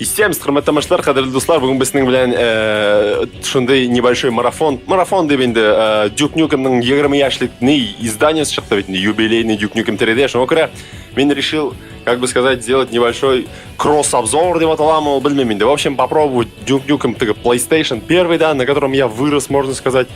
Естеміз, құрметті тамашалар, қадірлі достар, бүгін біздің білән шындай небольшой марафон деп енді Duke Nukem'ның 20 яшілікні изданиесі шықты, юбилейный Duke Nukem 3D. Шоң көре, мен решил, как бы сказать, сделать небольшой кросс-обзор, деп аталамын, білмеймін енді. В общем, попробовать Duke Nukem PlayStation 1, да, на котором я вырос, можно сказать.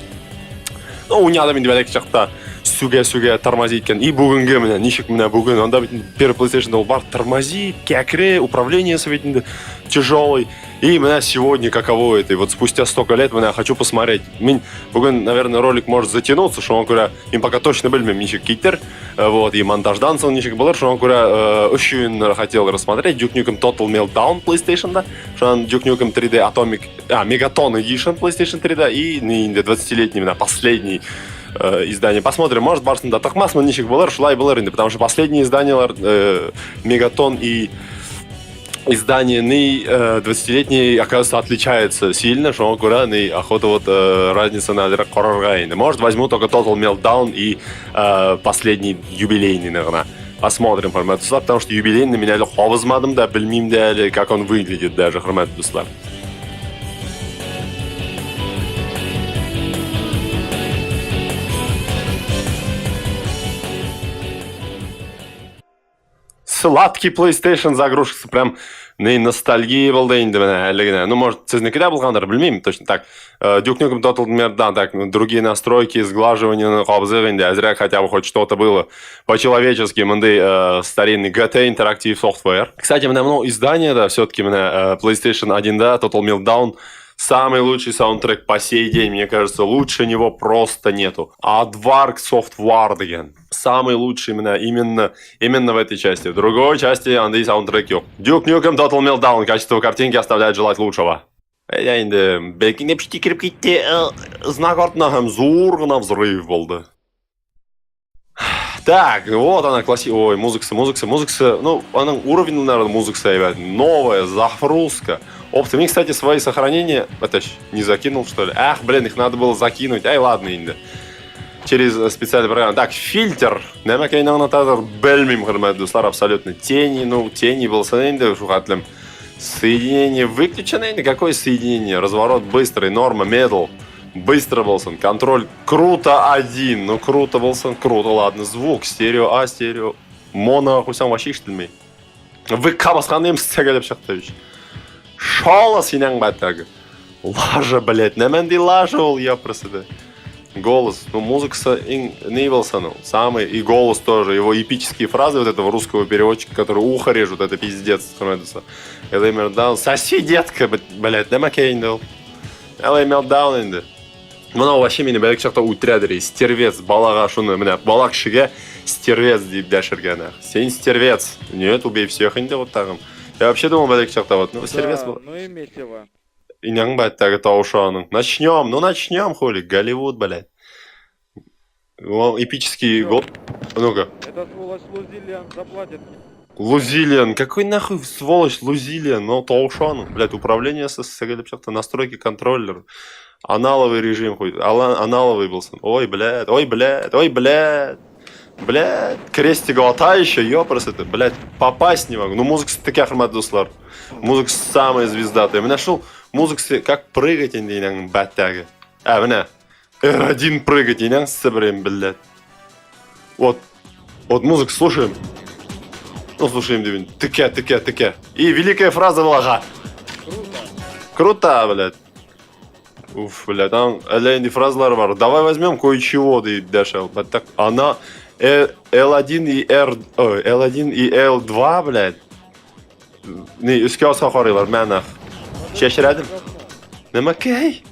Ну, уняда мен бәлек шақта сүге тормозить кен. И бүгінге міне, нешік міне бүгін, онда первый PlayStation ол бар тормозит, кәкіре, управление советінде тяжелый. И меня сегодня каково это. И вот спустя столько лет меня хочу посмотреть. Мен бүгін, наверное, ролик может затянуться, что он говоря, им пока точно білмем нешік кейтер, вот, и монтаждан сон нешік болар, что он говоря, очень хотел рассмотреть Duke Nukem Total Meltdown PlayStation, да, что он Duke Nukem 3D Atomic, Megaton Edition PlayStation 3, да, и 20-летний, последний издание. Посмотрим, может, барсында тақмасмын нешік болар, шулай болар енді, потому что последние издания Мегатон и издание 20-летний, оказывается, отличается сильно, что он аккуратный, охота вот разница на короргайне. Может, возьму только Total Meltdown и последний юбилейный, наверное. Посмотрим, хурмат дуслар, потому что юбилейный меня хобызмадым да, білмеймін да, как он выглядит даже, хурмат дуслар. Сладкий PlayStation загрузкасы прям ностальгия болды енді міне әлігіне. Ну, может, сізнікі де болғандар, білмеймін, точно так. Duke Nukem Total Meltdown, так, другие настройки, сглаживание, қобзығы енді, әзірек хотя бы хоть что-то было по-человечески, мындай старинный GT Interactive Software. Кстати, міне мынау издание, да, все-таки міне PlayStation 1, да, Total Meltdown, самый лучший саундтрек по сей день, мне кажется, лучше него просто нету. Aardvark Software деген. Самый лучший именно в этой части. В другой части андай саундтрек yok. Duke Nukem Total Meltdown. Качество картинки оставляет желать лучшего. Енді, белкине піште кіріп кетті, знак артына һәм зор ғана взрыв болды. Так, вот она, ой, музыкасы. Ну, она уровень, наверное, музыкасы, новая, захрустка. Опция. Мне, кстати, свои сохранения... Это не закинул, что ли? Ах, блин, их надо было закинуть. Ай, ладно, инде. Через специальный программ. Так, фильтр. Немекейн аннотатор. Бельмим, хурмат дуслар, абсолютно. Тени был инде, шухатлем. Соединение выключено. Инде. Какое соединение? Разворот быстрый, норма, медл. Быстро болсын. Контроль круто один. Ну, круто болсын, круто, ладно. Звук, стерео, стерео. Моно, хусям вообще штельмей. Вы кабасханым стегалеп шахтович. Шола синяң баттағы. Лажа, блядь, нәмәнді лажа ол, я просто. Голос, ну, музыка не был санул. Самый, и голос тоже, его эпические фразы вот этого русского переводчика, который ухо режут, это пиздец. LA Meltdown, соси, детка, блядь, нәмәкейн дел. LA Meltdown енді. Мынау вообще мені бәлік шақта утрядыры, стервец, балаға шуны, міне, балақ шыға стервец дейіп дәшірген. Сен стервец. Нет, убей всех енді вот тағым. Я вообще думал, бәлек шақта вот, ну, стервец был. Ну, иметь его. И няң бәттәгі таушаның. Начнем, хули, Голливуд, блядь. Эпический гол. Ну-ка. Это сволочь Лузилиан заплатит. Лузилиан, какой нахуй сволочь Лузилиан, ну, таушаның. Блядь, управление с настройки контроллера. Аналовый режим, хуй, аналовый был. Ой, блядь. Блядь, крестик лота еще, ёпрос это, блядь, попасть не могу. Ну, музыка такая, хурмат дуслар. Музыка самая звездатая. Я нашел музыка, как прыгать, индейнен, баттяги. Міне, R1 прыгать, индейнен, соберем, блядь. Вот музыку слушаем. Ну, слушаем, девин, тыке. И великая фраза влага. Круто, блядь. Уф, блядь, там элейни фразлар бар. Давай возьмем кое-чего, да и дешел. Так, она... L1 и L2, блядь. Не, үске асқа қарайлар, мәнақ. Шешіредім. Немакей?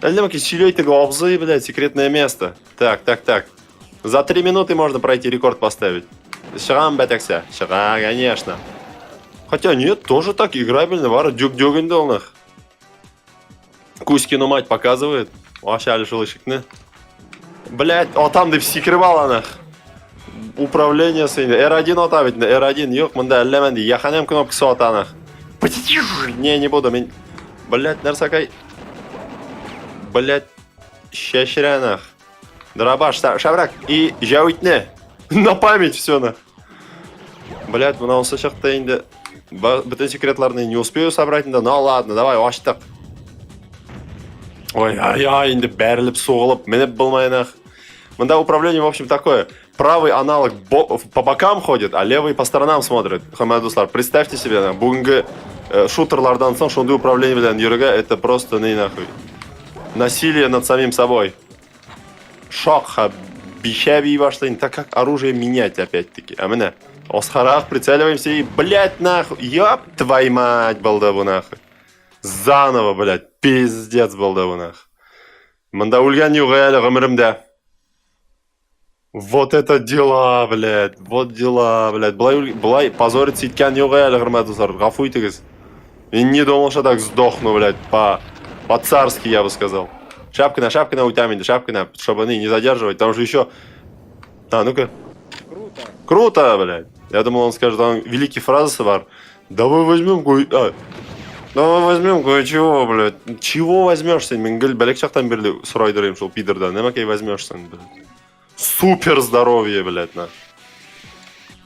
Немакей, сюлейтігі обзы, блядь, секретное место. Так. За 3 минуты можно пройти рекорд поставить. Шагам бәтәксе. Шага, конечно. Хотя нет, тоже так играбельно. Вара дюк-дюгін долнах. Кузькину мать показывает. Вообще алишылышыкны. Блядь, там да секірбал анах. Управление сыйны. R1 ота ведь, R1 yok, мында әлләмәнді. Яханем кнопкасы отанах. Не буду, мен... Блядь, нәрсакай. Блядь, шешірянах. Дробаш, шабрак. И жәуітне. На память все, нах. Блядь, мынаусы шақта енді. Bütün секретларны не успею собрать, да, ну ладно, давай, аштық. Ой, ай-ай, енді бәріліп, соғылып, мініп болмайын ақ. Мында управление, в общем, такое. Правый аналог по бокам ходит, а левый по сторонам смотрит. Хамадуслар, представьте себе, бүгінгі шутерлардан соң шондай управление белән йөрергә, это просто не нахуй. Насилие над самим собой. Шок, бишә бий башлайын, так как оружие менять опять-таки. А менә, осхарак прицеливаемся и, блядь, нахуй, ёб твою мать, болды бу нахуй. Заново, блядь, пиздец болды бу нахуй. Мында үлгән юк әле гомеремдә. Вот это дела, блядь, вот дела, блядь. Былай позориться иткән юк әле, хөрмәтле дуслар, гафу итегез. Я не думал, что так сдохну, блядь, по-царски, я бы сказал. Шапка на утяминде, чтобы не задерживать, там же еще... А, ну-ка. Круто. Круто, блядь. Я думал, он скажет, там великий фразы бар. Давай возьмем давай возьмем кое-чего, блядь. Чего возьмешься? Менгель, бәлек шақтан берді сұрайдырайым шел пидорда. Немакей возьмешься, блядь. Супер здоровье, блядь, на.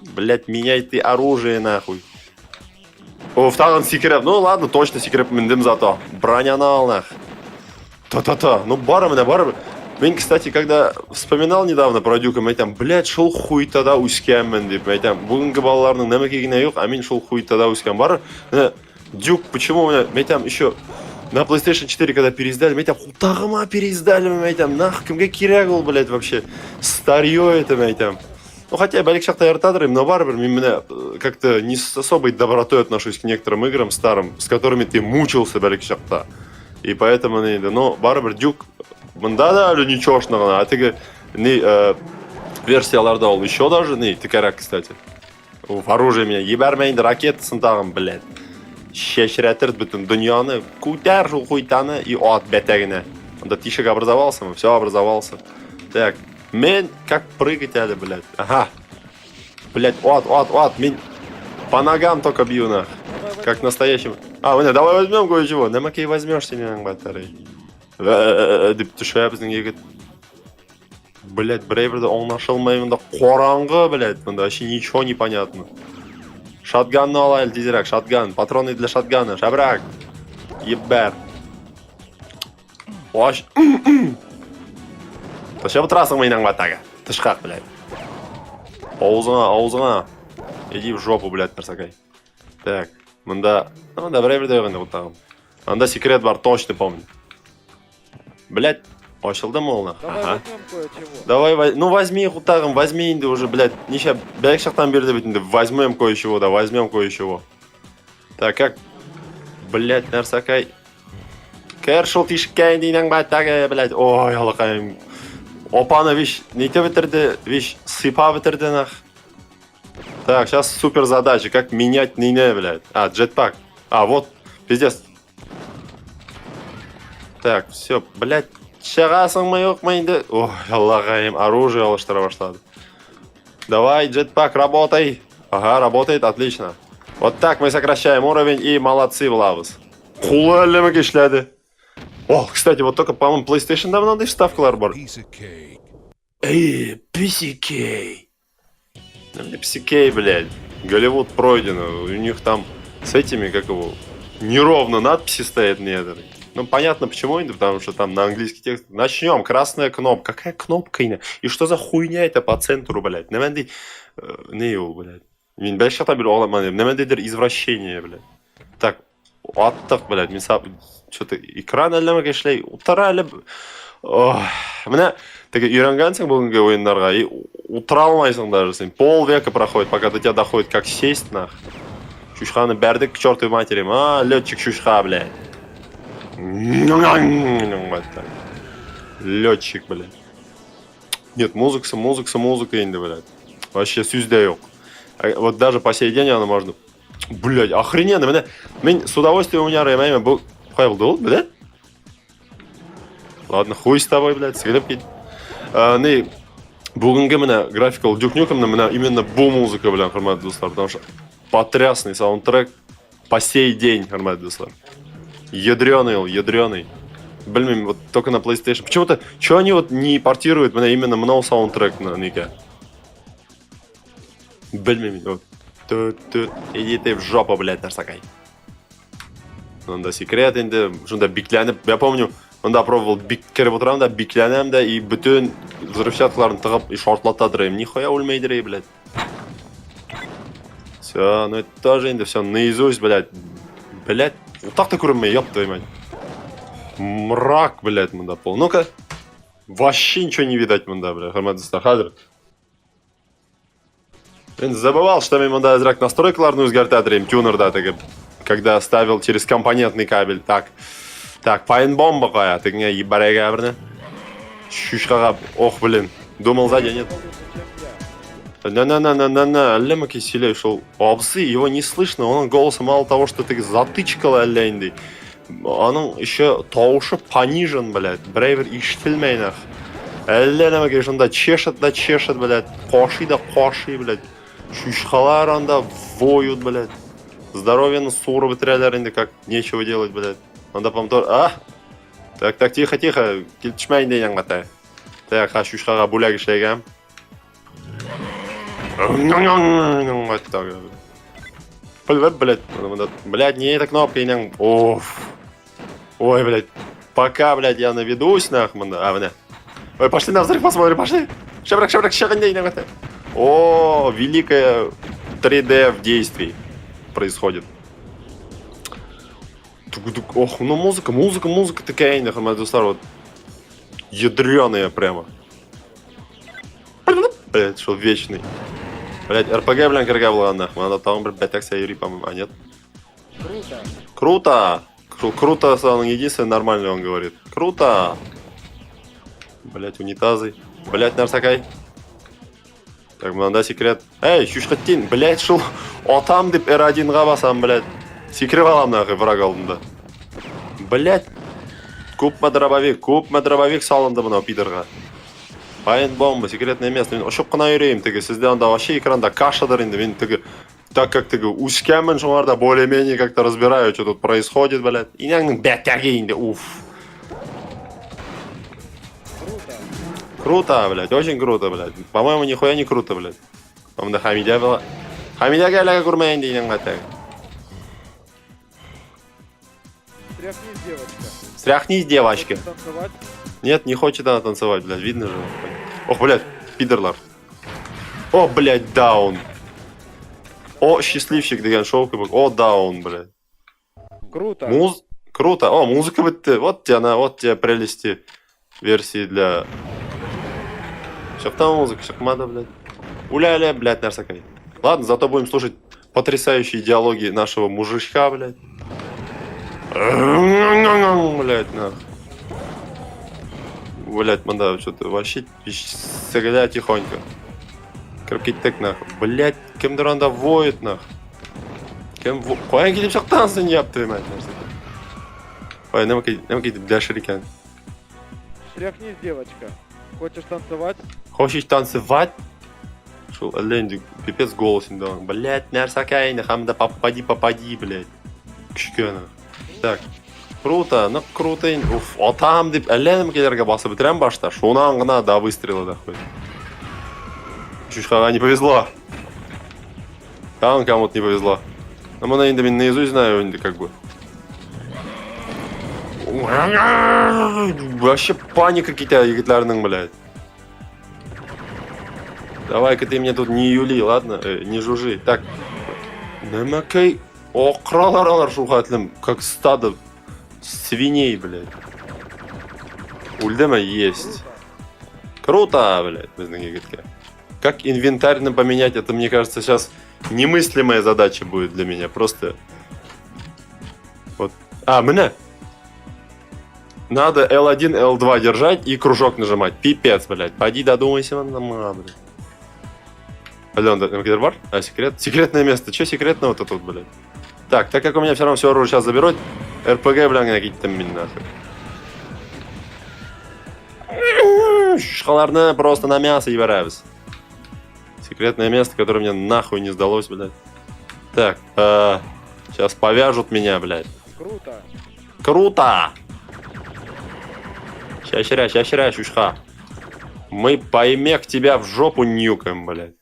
Блядь, меняй ты оружие, нахуй. О, втаган секрет. Ну ладно, точно секрет міндім зато. Броня на нах. Та-та-та. Ну барым. Мен, кстати, когда вспоминал недавно про Дюка, мен айтам, блядь, шол хуй тогда үскенмін деп. Мен айтам, бүгінгі балаларның немекегіне yok, а мен шол хуй тогда үскен. Бар, Дюк, почему мен айтам, еще на PlayStation 4, когда переиздали, мен айтам, хутағыма переиздали, мен айтам, нах, кімге керек ол, блядь, вообще. Старье это, мен айтам. Ну, хотя я бәлек шақта ертадырым, но барбер, мен как-то не с особой добротой отношусь к некоторым играм старым, с которыми ты мучился бәлек шақта. И поэтому, ну, барбер, Дюк, мында да әлі ничошнығына, а тігі, версияларда ол еще даже, тікәрәк, кстати. Оружие меня, ебәрмейінді ракетасын тағым, блядь. Шешіретірд бүтін дүнияны, көтер жол хуйтаны и от бәтәгіне. Онда тишек образовался, все образовался. Так, мен как прыгать әлі, блядь. Ага. Блядь, от, мен по ногам только бью, нах. Как настоящим. А, давай возьмем кое-чего. Немакей возьмешь сенің батарей. Деп түші біздің егіт. Блядь, брейверді оңнашылмайында қораңғы, блядь. Мында вообще ничего не понятно. Шотганны алайыл, тезірек, шотган. Патроны для шотгана. Шабрак. Еббәр. Ош. Тышы бұтырасың майнан батага. Тышқақ, блядь. Аузыңа. Иди в жопу, блядь, нарсакай. Так, мында брейверді өғінде бұттағым. Анда секрет бар, точно помню. Блядь, ашылды ма ол? Давай возьмем кое-чего. Давай, ну возьми хутагом, возьми инде уже, блядь. Нища, бәлек шақтан берді бітінде. Возьмем кое-чего, да, возьмем кое-чего. Так, как? Блядь, нарсакай. Кәршіл тишіккәйін дейнен бәттәге, блядь. Ой, алақайым. Опаны, виш, нейте бітірді, виш, сыпа бітірді, нах. Так, сейчас супер задача, как менять нейне, блядь. А, джетпак. А, вот, пиздец. Так, все, блядь, шығасың ма yok ма енді? Ой, аллахайым, оружие алыштыра башлады. Давай, джетпак, работай. Ага, работает, отлично. Вот так мы сокращаем уровень и молодцы, Влавус. Құлы әлемі кешләді. О, кстати, вот только, по-моему, PlayStation давно да вставкалар бар. Эй, PCK. PCK, блядь. Голливуд пройдено. У них там с этими, как его, неровно надписи стоят некоторые. Ну, понятно, почему это, потому что там на английский текст. Начнем. Красная кнопка. Какая кнопка? И что за хуйня это по центру, блядь? Немендей... Нейл, блядь. Мен бәлік шақта бір оғламан. Немендейдер извращение, блядь. Так, аттық, блядь. Мен сап... Что-то экран әлемі кешлей. Утара әлі... Міне, таки үйренгансың бүгінгі ойындарға. И утра алмайсың даже. Сен полвека проходит, пока до тебя доходит, как сесть, нах. Шушханы бәрдік к чертовой матери. А, летчик шушха, блядь. Летчик, блядь. Нет, музыка инди, блядь. Вообще сүзде yok. Вот даже по сей день она можно. Блядь, охрененно. Мен с удовольствием у меня ремейме был. Қай болды ол, блядь? Ладно, хуй с тобой, блядь, сыгрып кет. Не, бүгінгі міне графикал Duke Nukem'на міне именно бұл музыка, блядь, хөрмәтле дуслар. Потому что потрясный саундтрек по сей день, хөрмәтле дуслар. Ядреный. Блин, вот только на PlayStation. Почему-то, что они вот не портируют именно много саундтрек на нике? Блин, вот. Тут. Иди ты в жопу, блядь, нарсакай. Онда секрет инде, шунда биклянып, я помню, онда пробовал кирип отурам да, биклянам да, и бүтүн взрывчаткаларын тыгып, и шортлата дырайм. Нихуя өлмейдирей, блядь. Все, ну это тоже инде, все, наизусть, блядь. Блядь, так-то көрінмей, ёб твою мать. Мрак, блядь, мында пол. Ну-ка. Вообще ничего не видать мында, блядь. Хормат достар, хазір. Блин, забывал, что мне мында азырақ настройкаларын өзгертадырым, тюнерда, когда ставил через компонентный кабель. Так, пайнбомба қоя, тігіңе ебарайға бірні. Шушқаға, ох, блин, думал сзади, нет. На, лемаки силей шел. Обсы, его не слышно, он голосом мало того, что ты затычкал, аллейнды. Он еще тоуши понижен, блядь. Брейвер иштілмей, нах. Лемаки шунда чешет, блядь. Коши, блядь. Шушқалар анда воют, блядь. Здоровье суры бітірелерінде, как нечего делать, блядь. Анда помтор, Так, тихо, келтішмейін дейін аңғатай. Так, шушқаға буляк ішлегем. Блядь, не эта кнопка, и ой, блядь, пока, блядь, я наведусь, нахуй, ой, пошли на взрыв посмотрим, пошли. Шабрак, о, великое 3D в действии происходит. Ох, ну музыка такая, нахуй, вот ядреная прямо. Блядь, шел вечный. Блядь, РПГ, блядь, карга была нахуй. Надо там, блядь, так себя юри, по-моему, а нет? Круто! Круто, он единственный нормальный, он говорит. Круто! Блядь, унитазы. Блядь, нарсакай. Так, мында секрет. Эй, шушқаттин, блядь, шул. Отам деп R1-ға басам, блядь. Секрет алам, нахуй, враг алдында. Блядь. Көпме дробовик салынды мынау пидорға. Пайнбомба, секретное место. Мен ұшып қына үйреймін, сізде онда вообще экранда кашадыр енді. Мен так как өскенмін жоғарда, более-менее как-то разбираю, что тут происходит, блядь. И наңның бәттәге енді, уф. Круто, блядь, очень круто, блядь. По-моему, нихуя не круто, блядь. По-моему, Хамидя была. Хамидяға әлігі көрмейін дейін ғатағы. Стряхнись, девочка. Стряхнись, девочка. Танцевать? Нет, не хочет она танцевать, блядь, видно же. Ох, блядь, пидорлар. О, блядь, даун. О, счастливчик, деген шоу кебек. О, даун, блядь. Круто. Круто. О, музыка бітті. Вот тебе прелести версии для... Шахта музыка, шахмата, блядь. Уля-ля, блядь, нарсакай. Ладно, зато будем слушать потрясающие диалоги нашего мужичка, блядь. Блядь, нахуй. Блять, манда, что-то вообще сыгля тихонько. Крепкий тек, нахуй. Блять, кемдер анда воет, нахуй. Қоян келіп шақтансың, еп твою мать, нарсакай. Ой, нема кейді для шерикен. Стряхнись, девочка. Хочешь танцевать? Хочешь танцевать? Шул, әлләнді, пипец голосен даван. Блять, нарсакай, нахамда попади, блять. Күшке, нахуй. Так. Круто, ну круто. Уф, отам деп әлем келерге басып бітірем башта. Шунан ғына да выстрелы да хоть. Шушқаға не повезло. Там кому-то не повезло. Но мы енді мен наизусть знаю енді как бы. Вообще паника какие-то егетлерінің, блядь. Давай-ка ты мне тут не юли, ладно? Не жужи. Так. Нәмәкей оқралар шуғатлым, как стадо свиней, блядь. Ульдема есть. Круто, блядь, біздің егетке. Как инвентарь поменять, это, мне кажется, сейчас немыслимая задача будет для меня. Просто... Вот. Мне. Надо L1, L2 держать и кружок нажимать. Пипец, блядь. Пойди додумайся, блядь. Ален, бар? Секрет? Секретное место. Че секретного-то тут, блядь? Так как у меня все равно все оружие сейчас заберут, РПГ, блядь, какие-то там мин нахуй. Шхаларны просто на мясо ебараемся. Секретное место, которое мне нахуй не сдалось, блядь. Так, сейчас повяжут меня, блядь. Круто. Круто! Ща, шушха. Мы поймек тебя в жопу нюкаем, блядь.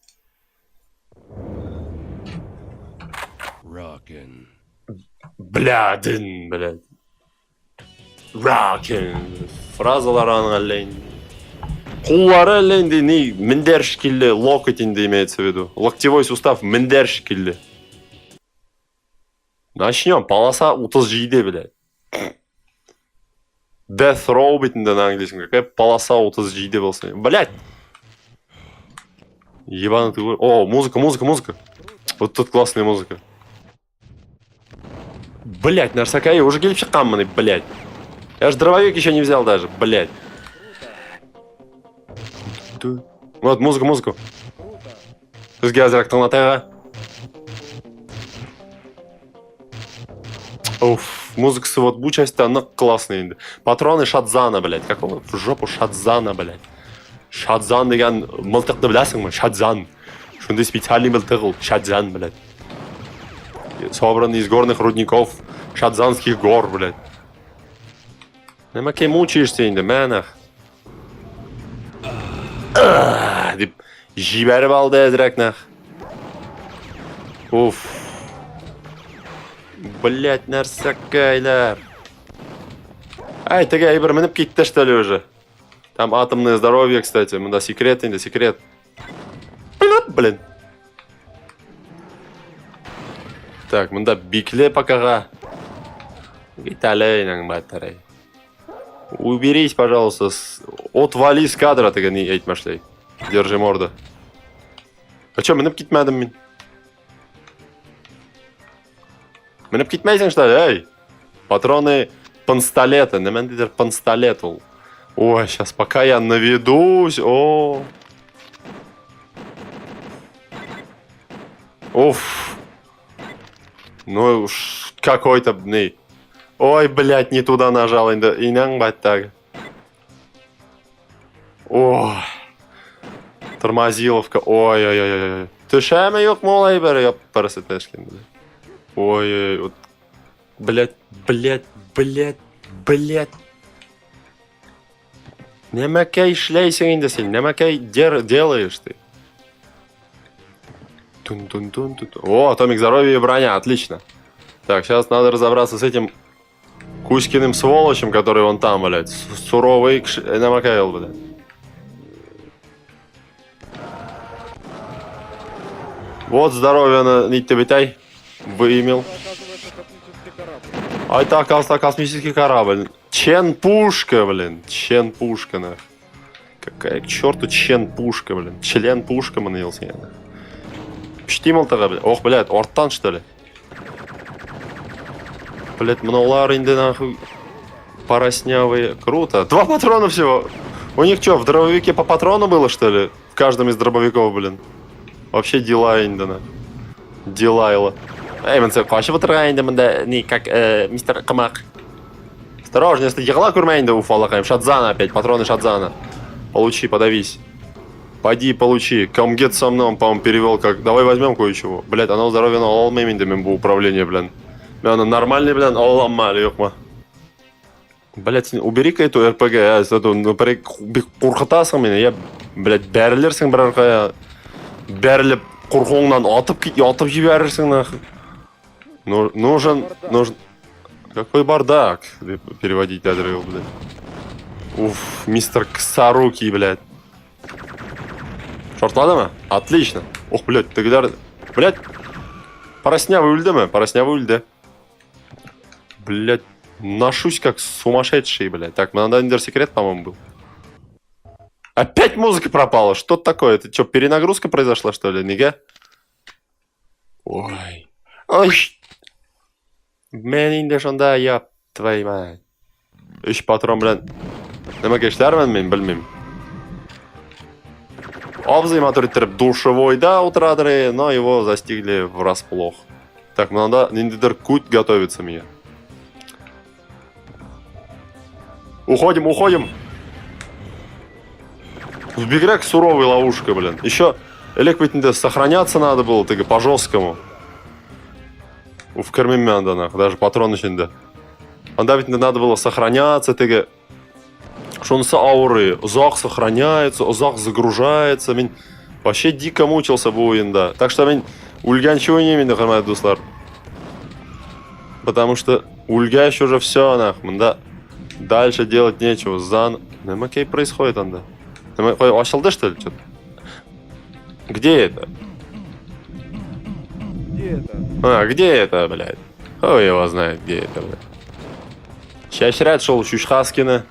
Rockin'. Блядин, блядь. Rockin. Фразалар ангалейн. Кулары ленди не мендер шкилле локотинде имеется в виду. Локтевой сустав мендер шкилле. Начнем. Полоса 37, блядь. Death Row битінде на английском. Какая полоса 37 болса. Блядь. Ебанутый. О, музыка. Вот тут классная музыка. Блядь, нарсакай, уже келіп шыққанмын, блядь. Я ж дробовик еще не взял даже, блядь. Вот, музыку. Сізге азырақ тыңлатайға. Уф, музыкасы вот бұл частьта нық классный енді. Патроны Шадзана, блядь. Какого в жопу Шадзана, блядь. Шадзан деген мылтықты білесің ма? Шадзан. Шундай специальный мылтық ол. Шадзан, блядь. Собран из горных рудников Шадзанских гор, блядь. Нема кем мучаешься енді, мәнах. Деп жибәріп алды әзірәк, нах. Уф. Блядь, нарсакайлар. Ай, тіге бір мініп кетті что ли уже. Там атомное здоровье, кстати. Мында секрет енді, секрет. Блин. Так, мында бикле покаға. Виталейнің батарей. Уберись, пожалуйста. Отвали с кадра, тіге не айтмашлай. Держи морду. А чё, мініп кетмәдім мен? Мініп кетмейсің, что ли, эй? Патроны панстолета. Немен дедер панстолет ол. Ой, сейчас пока я наведусь. О. Уф. Ну уж какой-то, не. Ой, блядь, не туда нажал. Инang баттаг. Ой. Тормозиловка. Ой-ой-ой. Түшәме yok mu olay бәрі? Яппарысы тәшкен. Ой-ой-ой. Вот. Блядь. Немәкәй эшләйсең инде сен? Немәкәй делаешь ты? Тун-тун-тун. О, атомик здоровья и броня. Отлично. Так, сейчас надо разобраться с этим Кузькиным сволочем, который вон там, блядь. Суровый Немәкәй, блядь. Вот здоровье на Ниттебитай выимел. А это, оказывается, космический корабль. Чен-пушка, блин. Чен-пушка, нах. Какая к черту чен-пушка, блин. Член-пушка манылся, нах. Штимал-то, блядь. Ох, блядь, орттан, что ли? Блядь, мынаулар инде, нахуй. Пороснявые. Круто. 2 патрона всего. У них что, в дробовике по патрону было, что ли? В каждом из дробовиков, блин. Вообще дела инде, нах. Дилайла. Эй, мэнсэ, қашып отырған мында не, как мистер Камак. Осторожно, если егла курмайнда уфалакаем. Шадзана опять, патроны Шадзана. Получи, подавись. Пойди получи. Комгет со мной, по-моему, перевел как. Давай возьмем кое-чего. Блять, оно здоровье на олмеминдами было управление, блин. Оно нормальный, блин, оламали, ёкма. Блять, убери-ка эту РПГ, эту, курқытасың мені, я, блять, бәрілерсің бір арқая. Бәріліп, курқуыңнан атып жіберірсің, нахуй. Нужен... Какой бардак? Переводить адрес, блядь. Уф, мистер Косорукий, блядь. Шортладымы? Отлично. Ох, блядь, ты где... Блядь. Пороснява өлді. Блядь, ношусь как сумасшедший, блядь. Так, надо секрет, по-моему, был. Опять музыка пропала. Что такое? Это что, перенагрузка произошла, что ли? Нига? Ой. Ой. Мен инде шонда, яп, твою мать. 3 патрон, блин. Немеге эшләрмен мен, білмейм. Абзый мотор иттеріп душевойда утырадыр, но его застигли врасплох. Так, надо ниндидер куть готовиться мне. Уходим. В бигрек суровая ловушка, блин. Еще электвитінде сохраняться надо было, тыга, по-жесткому. В кірмемен нах, даже патрон ішінде. Анда ведь надо было сохраняться, тіге. Шонысы ауры, ұзақ сохраняется, ұзақ загружается. Мен вообще дико мучился бұл ойында. Так что мен өлген чего не менде, құрметті достар. Потому что ульгаешь уже все, нахуй, да. Дальше делать нечего. Нема кей происходит, анда. Ашалды, что ли, что-то? Где это? Где это? А, где это, блядь? Ой, его знает, где это, блядь. Сейчас ряд шел Чушхаскина.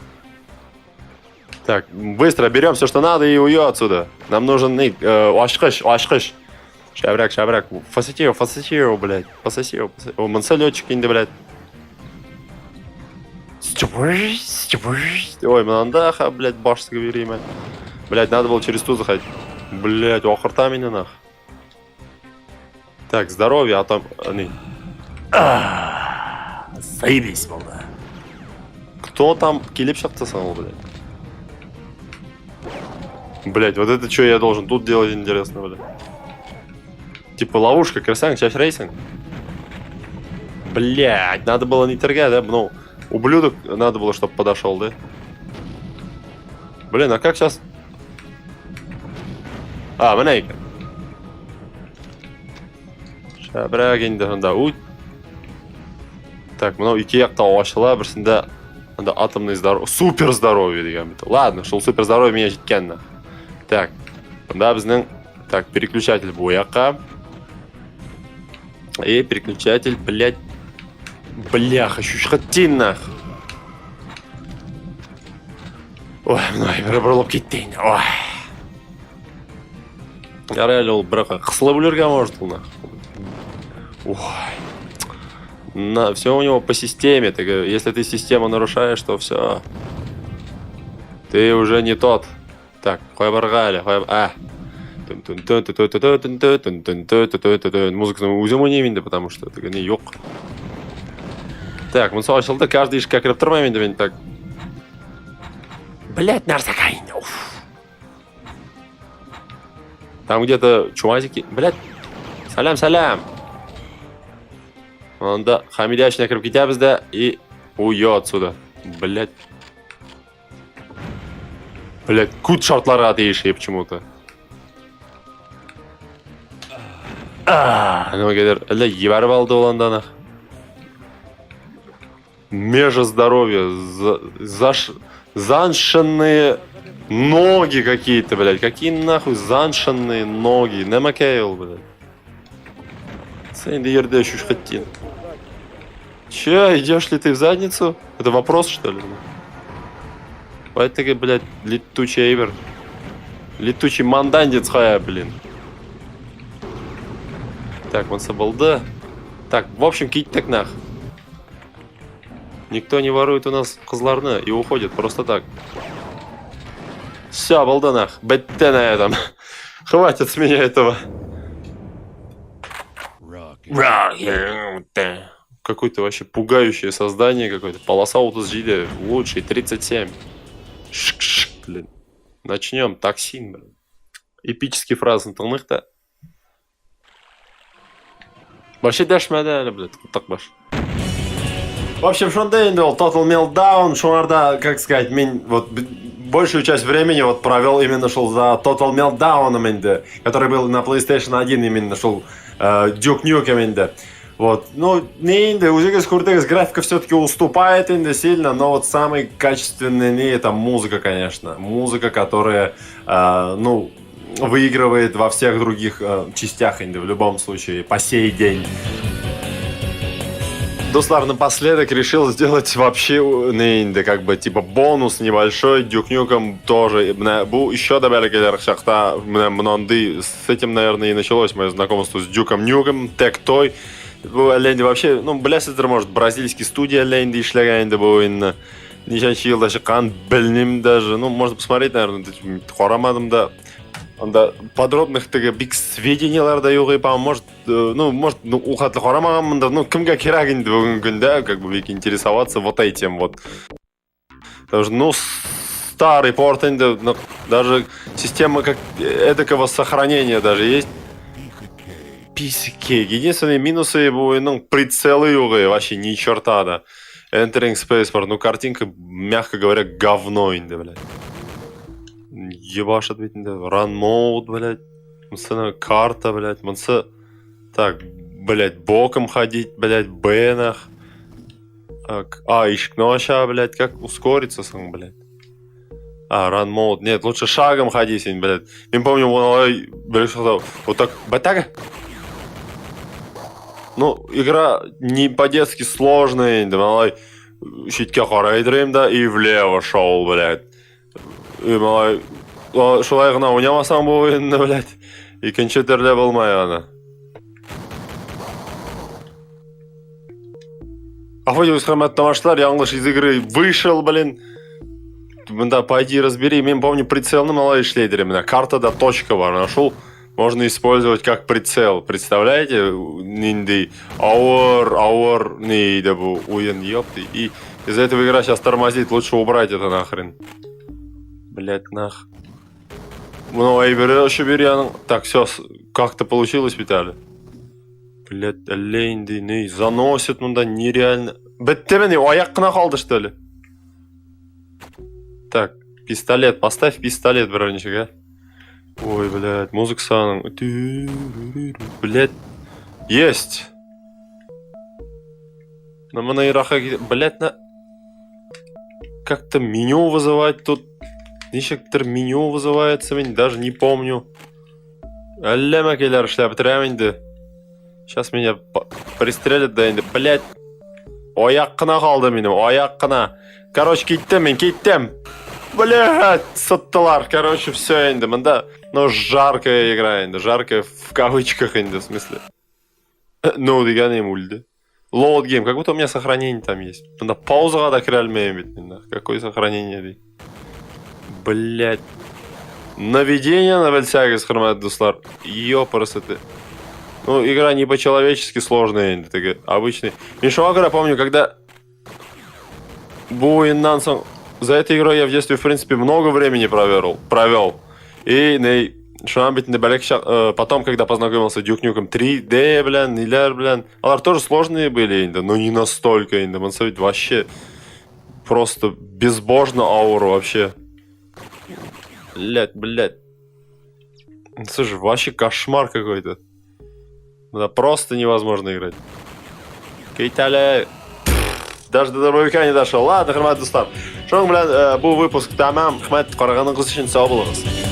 Так, быстро берем все, что надо, и уйдем отсюда. Нам нужен ашкыш. Шабрак. Фасати его, блядь. Пососи его. О, мансалетчик инде, блядь. Ой, манандаха, блядь, башское время. Блядь, надо было через ту заходить. Блядь, охорта меня, нах. Так, здоровье, а там... Заебись, молда. Кто там келеп шахтасал, блядь? Блядь, вот это что я должен тут делать, интересно, блядь? Типа ловушка, красавчик, часть рейсинг. Блядь, надо было не торгать, да? Ну, ублюдок надо было, чтобы подошел, да? Блин, а как сейчас? А, манейка. Шабрагин да ут. Так, мынау ике жақта ашыла, бірсінде атомный здоровье, супер здоровье деген бит. Ладно, шел супер здоровье меня жеткен. Так, да, біздің, так, переключатель бұл жаққа. И переключатель, блядь. Бляха, шушхаттин, нах. Ой, мынау бір бұрылып кетейін. Ой. Реально ол бірақ қысылып үлерген может ол, нах. Ой. Все у него по системе. Если ты систему нарушаешь, то все. Ты уже не тот. Так, хойбаргали, музыка узему не видно, потому что это не ёк. Так, мы слышал-то каждый ишь как рептормами, так. Блять, нарсакай. Там где-то чумазики. Блять. Салям. Он да, хамидящий накрып кетябыз да и уйдет отсюда. Блять. Кут шартларға тиеші почему-то. Ну, кедер, әлі ебарып алды оланда, нах. Межа здоровья. Заншенные ноги какие-то, блядь. Какие нахуй заншенные ноги. Нема кейл, блядь. Сэнди ерде шушхаттин. Че, идешь ли ты в задницу? Это вопрос, что ли? Это, блядь, летучий эйвер. Летучий мандандец хая, блин. Так, он соболда. Так, в общем, кить-так нах. Никто не ворует у нас козларны и уходит просто так. Все, балда нах. Бетте на этом. Хватит с меня этого. Какое-то вообще пугающее создание какое-то. Полоса утозжили. Лучший, 37. Шк-шк, блин. Начнем. Токсин, блин. Эпический фраз интернета. Вообще дашмада, блин. Так баш. В общем, шонда был Total Meltdown. Шонарда, как сказать, вот большую часть времени вот провел именно шел за Total Meltdown, который был на PlayStation 1 именно шел Duke Nukem. Вот, ну, не инде, узигас куртегас графика все-таки уступает инде сильно, но вот самый качественный не это музыка, конечно. Музыка, которая, ну, выигрывает во всех других частях инде, в любом случае, по сей день. Дуслар напоследок решил сделать вообще инде, как бы, типа, бонус небольшой. Duke Nukem тоже. Был еще добавили шахта, с этим, наверное, и началось мое знакомство с Duke Nukem, Tectoy. Ленди вообще, ну, білесіздер, может, бразильский студия Ленди ишлегенде был инна. Ничанчы жылда шыққан, білнем даже. Ну, можно посмотреть, наверное, хорамадым да. Онда подробных бик сведениялар да yok, по-моему, может, ухатлы хорамагам, ну, кімге керек инде бүгінгі күнде, как бы, бик интересоваться вот этим вот. Потому что, ну, старый порт инде, даже система как эдакого сохранения даже есть. Письки. Единственные минусы его, ну, прицелы вообще ни черта, да. Entering Spaceport, ну, картинка, мягко говоря, говно инде, блядь. Ебашит ведь, инде. Run mode, блядь. Мсына карта, блядь. Мсы, так, блядь, боком ходить, блядь, бенах. ишкни аша, блядь, как ускориться, блядь. Run mode. Нет, лучше шагом ходи, блядь. Я помню, вот так, батага. Ну, игра не по-детски сложная, да, малай, щитке қарайдырым да, и влево шел, блядь. И малай, шулай ғана ойнамасаң бұл ойынды, блядь, екінші түрлі болмай ғана. Афойдеуіз құрметті тамашалар, яңлыш из игры вышел, блин. Да, пойди разбери. Я помню, прицелный малай шлейдер, именно карта точка бар, нашел. Можно использовать как прицел. Представляете? Нинди. Ауэр, не, да был уен, ёпты. И из-за этого игра сейчас тормозит. Лучше убрать это нахрен. Блять, нах. Ну, эй, еще бери. Так, все, как-то получилось, Виталий. Блять, олень, не, заносит, ну да, нереально. Беттемени, аяқ қына қалды, что ли? Так, пистолет, поставь пистолет, броничек, а? Ой, блядь, музыка саном. Блядь, есть. На Манаираха, блядь, как-то меню вызывать тут. Ничектор меню вызывается, даже не помню. Аллема келер шляп тряминды. Сейчас меня пристрелят, да, блядь. Аяқ қына қалды менің, аяқ қына. Короче, кеттім. Блядь, саттылар, короче, все инде, мында, ну, жаркая игра инде, жаркая в кавычках инде, в смысле. Ну, дегенем ульды. Load game, как будто у меня сохранение там есть. Мында паузаға да кіре алмаймын, какое сохранение, дей. Блядь. Наведение на бәлсәгіз, құрметті достар. Ёпырсы ты. Ну, игра не по-человечески сложная инде, такая, обычный. Мишуагара, помню, когда... Буиннансом... За этой игрой я в детстве, в принципе, много времени провел. И потом, когда познакомился с Duke Nukem 3D, блин, Нилер, блин, алар тоже сложные были, но не настолько, вообще просто безбожно ауру вообще. Блядь. Слушай, вообще кошмар какой-то. Да просто невозможно играть. Кейталя. Даже до дробовика не дошел. Ладно, құрметті достар. Шоң білән бұл выпуск тамам. Рахмет, қарағаныңыз үшін сау болыңыз.